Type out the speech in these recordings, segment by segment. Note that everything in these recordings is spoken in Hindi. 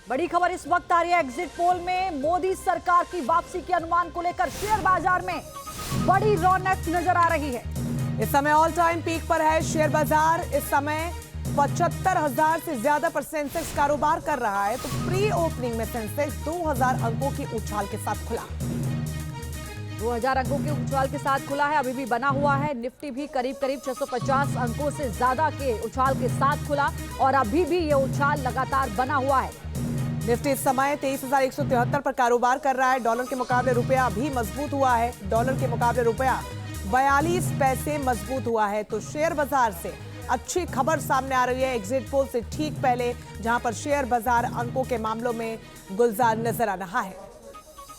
बड़ी खबर इस वक्त आ रही है एग्जिट पोल में मोदी सरकार की वापसी के अनुमान को लेकर शेयर बाजार में बड़ी रौनक नजर आ रही है। इस समय ऑल टाइम पीक पर है शेयर बाजार। इस समय 75,000 से ज्यादा पर सेंसेक्स कारोबार कर रहा है। तो प्री ओपनिंग में सेंसेक्स 2,000 अंकों की उछाल के साथ खुला। 2,000 अंकों के उछाल के साथ खुला है, अभी भी बना हुआ है। निफ्टी भी करीब करीब 650 अंकों से ज्यादा के उछाल के साथ खुला और अभी भी ये उछाल लगातार बना हुआ है। निफ्टी इस समय 23,173 पर कारोबार कर रहा है। डॉलर के मुकाबले रुपया भी मजबूत हुआ है। डॉलर के मुकाबले रुपया 42 पैसे मजबूत हुआ है। तो शेयर बाजार से अच्छी खबर सामने आ रही है एग्जिट पोल से ठीक पहले, जहां पर शेयर बाजार अंकों के मामलों में गुलजार नजर आ रहा है।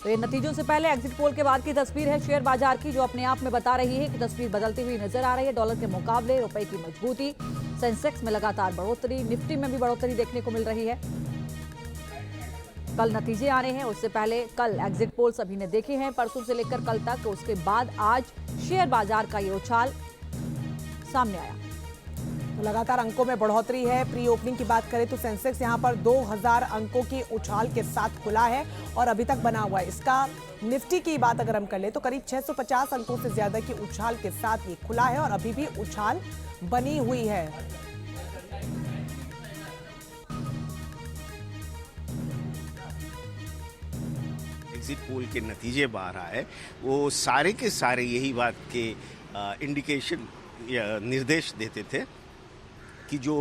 तो ये नतीजों से पहले एग्जिट पोल के बाद की तस्वीर है शेयर बाजार की, जो अपने आप में बता रही है कि तस्वीर बदलती हुई नजर आ रही है। डॉलर के मुकाबले रुपए की मजबूती, सेंसेक्स में लगातार बढ़ोतरी, निफ्टी में भी बढ़ोतरी देखने को मिल रही है। कल नतीजे आने हैं, उससे पहले कल एग्जिट पोल सभी ने देखे हैं परसों से लेकर कल तक। उसके बाद आज शेयर बाजार का ये उछाल सामने आया। तो लगातार अंकों में बढ़ोतरी है। प्री ओपनिंग की बात करें तो सेंसेक्स यहां पर 2,000 अंकों की उछाल के साथ खुला है और अभी तक बना हुआ है। इसका निफ्टी की बात अगर हम कर ले तो करीब 650 अंकों से ज्यादा की उछाल के साथ ये खुला है और अभी भी उछाल बनी हुई है। एग्जिट पोल के नतीजे बाहर आए, वो सारे के सारे यही बात के इंडिकेशन या निर्देश देते थे कि जो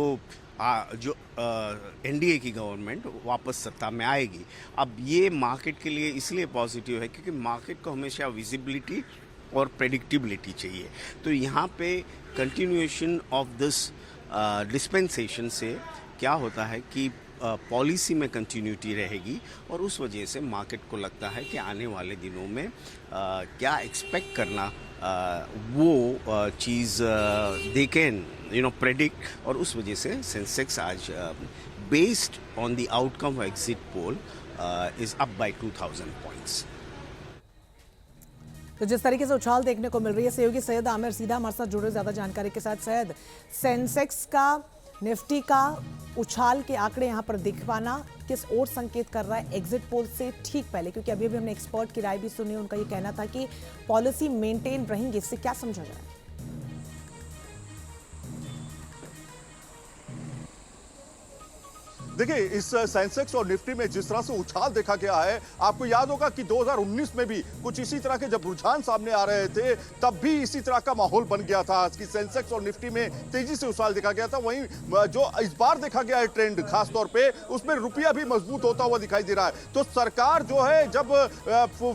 एनडीए की गवर्नमेंट वापस सत्ता में आएगी। अब ये मार्केट के लिए इसलिए पॉजिटिव है क्योंकि मार्केट को हमेशा विजिबिलिटी और प्रेडिक्टिबिलिटी चाहिए। तो यहाँ पे कंटिन्यूएशन ऑफ दिस डिस्पेंसेशन से क्या होता है कि पॉलिसी में कंटिन्यूटी रहेगी और उस वजह से मार्केट को लगता है कि आने वाले दिनों में क्या एक्सपेक्ट करना वो चीज़ दे कैन प्रेडिक्ट। और उस वजह से सेंसेक्स आज based on the outcome of exit pole is up by 2,000 points. तो जिस तरीके से उछाल देखने को मिल रही है, सहयोगी सैयद आमिर सीधा हमारे साथ जुड़े ज्यादा जानकारी के साथ। सैयद, सेंसेक्स का निफ्टी का उछाल के आंकड़े यहां पर दिख पाना किस ओर संकेत कर रहा है एग्जिट पोल से ठीक पहले? क्योंकि अभी हमने एक्सपर्ट की राय भी सुनी, उनका ये कहना था कि पॉलिसी मेंटेन रहेंगे। इससे क्या समझा जाए? देखिए, इस सेंसेक्स और निफ्टी में जिस तरह से उछाल देखा गया है, आपको याद होगा कि 2019 में भी कुछ इसी तरह के जब रुझान सामने आ रहे थे तब भी इसी तरह का माहौल बन गया था कि सेंसेक्स और निफ्टी में तेजी से उछाल देखा गया था। वहीं जो इस बार देखा गया है ट्रेंड खासतौर पे, उसमें रुपया भी मजबूत होता हुआ दिखाई दे रहा है। तो सरकार जो है जब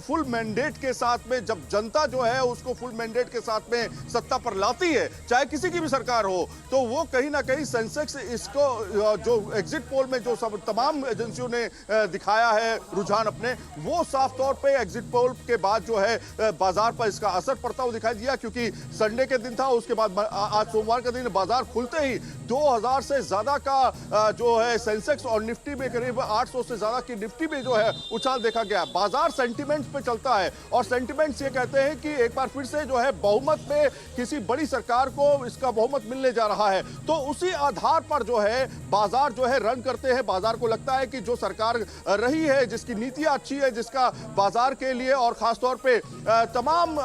फुल मैंडेट के साथ में, जब जनता जो है उसको फुल मैंडेट के साथ में सत्ता पर लाती है, चाहे किसी की भी सरकार हो, तो वो कहीं ना कहीं सेंसेक्स इसको जो एग्जिट पोल में जो सब तमाम एजेंसियों ने दिखाया है रुझान अपने, वो साफ तौर पे एग्जिट पोल के बाद जो है बाजार पर इसका असर पड़ता हुआ दिखाई दिया। क्योंकि संडे के दिन था, उसके बाद आज सोमवार के दिन बाजार खुलते ही 2,000 से ज्यादा का जो है सेंसेक्स और निफ्टी में करीब 800 से ज्यादा की निफ्टी में जो है उछाल देखा गया। बाजार सेंटिमेंट्स पे चलता है और सेंटिमेंट्स ये कहते हैं कि एक बार फिर से जो है बहुमत में किसी बड़ी सरकार को इसका बहुमत मिलने जा रहा है। तो उसी आधार पर जो है बाजार जो है रन करते हैं। बाजार को लगता है कि जो सरकार रही है, जिसकी नीतियां अच्छी है, जिसका बाजार के लिए और खासतौर पे तमाम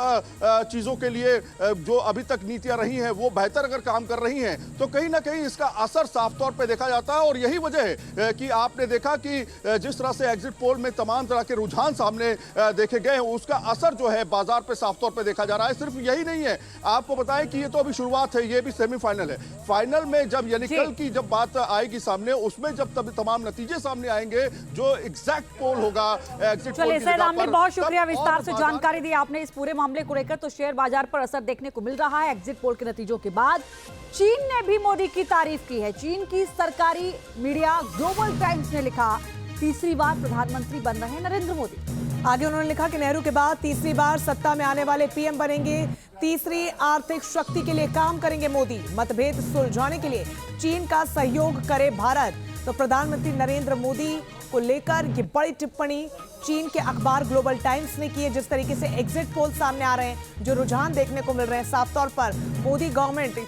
चीजों के लिए जो अभी तक नीतियां रही हैं वो बेहतर अगर काम कर रही हैं, तो कहीं ना कहीं इसका असर साफ तौर पे देखा जाता है। और यही वजह है कि आपने देखा कि जिस तरह से एग्जिट पोल में तमाम तरह के रुझान सामने देखे गए हैं, उसका असर जो है बाजार पे साफ तौर पे देखा जा रहा है। सिर्फ यही नहीं है, आपको बताएं कि ये तो अभी शुरुआत है, ये भी सेमीफाइनल है। फाइनल में जब यानी कल की जब बात आएगी सामने, उसमें जब तब तमाम नतीजे सामने आएंगे, जो एग्जैक्ट पोल होगा एग्जिट पोल की जगह पर। बहुत शुक्रिया विस्तार से जानकारी दी आपने इस पूरे मामले को लेकर। तो शेयर बाजार पर असर देखने को मिल रहा है एग्जिट पोल के नतीजों के बाद। चीन ने भी मोदी की तारीफ की है। चीन की सरकारी मीडिया ग्लोबल टाइम्स ने लिखा, तीसरी बार प्रधानमंत्री बन रहे नरेंद्र मोदी। आगे उन्होंने लिखा कि नेहरू के बाद तीसरी बार सत्ता में आने वाले पीएम बनेंगे। तीसरी आर्थिक शक्ति के लिए काम करेंगे मोदी। मतभेद सुलझाने के लिए चीन का सहयोग करे भारत। तो प्रधानमंत्री नरेंद्र मोदी को लेकर ये बड़ी टिप्पणी चीन के अखबार ग्लोबल टाइम्स ने की है। जिस तरीके से एग्जिट पोल सामने आ रहे हैं, जो रुझान देखने को मिल रहे हैं, साफ तौर पर मोदी गवर्नमेंट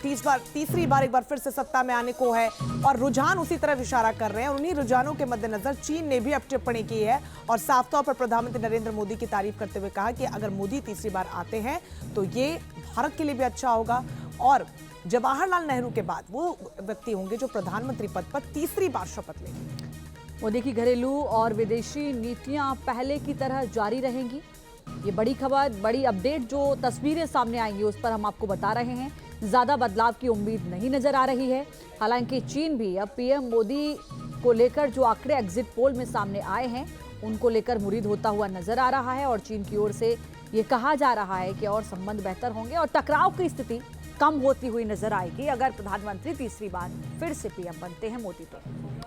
तीसरी बार एक बार फिर से सत्ता में आने को है और रुझान उसी तरफ इशारा कर रहे हैं। और उन्हीं रुझानों के मद्देनजर चीन ने भी अब टिप्पणी की है और साफ तौर पर प्रधानमंत्री नरेंद्र मोदी की तारीफ करते हुए कहा कि अगर मोदी तीसरी बार आते हैं तो ये भारत के लिए भी अच्छा होगा और जवाहरलाल नेहरू के बाद वो व्यक्ति होंगे जो प्रधानमंत्री पद पर तीसरी बार शपथ लेंगे। मोदी की घरेलू और विदेशी नीतियां पहले की तरह जारी रहेंगी। ये बड़ी खबर, बड़ी अपडेट, जो तस्वीरें सामने आएंगी उस पर हम आपको बता रहे हैं। ज्यादा बदलाव की उम्मीद नहीं नजर आ रही है। हालांकि चीन भी अब पीएम मोदी को लेकर जो आंकड़े एग्जिट पोल में सामने आए हैं उनको लेकर मुरीद होता हुआ नजर आ रहा है और चीन की ओर से ये कहा जा रहा है कि और संबंध बेहतर होंगे और टकराव की स्थिति कम होती हुई नजर आएगी अगर प्रधानमंत्री तीसरी बार फिर से पीएम बनते हैं मोदी तो।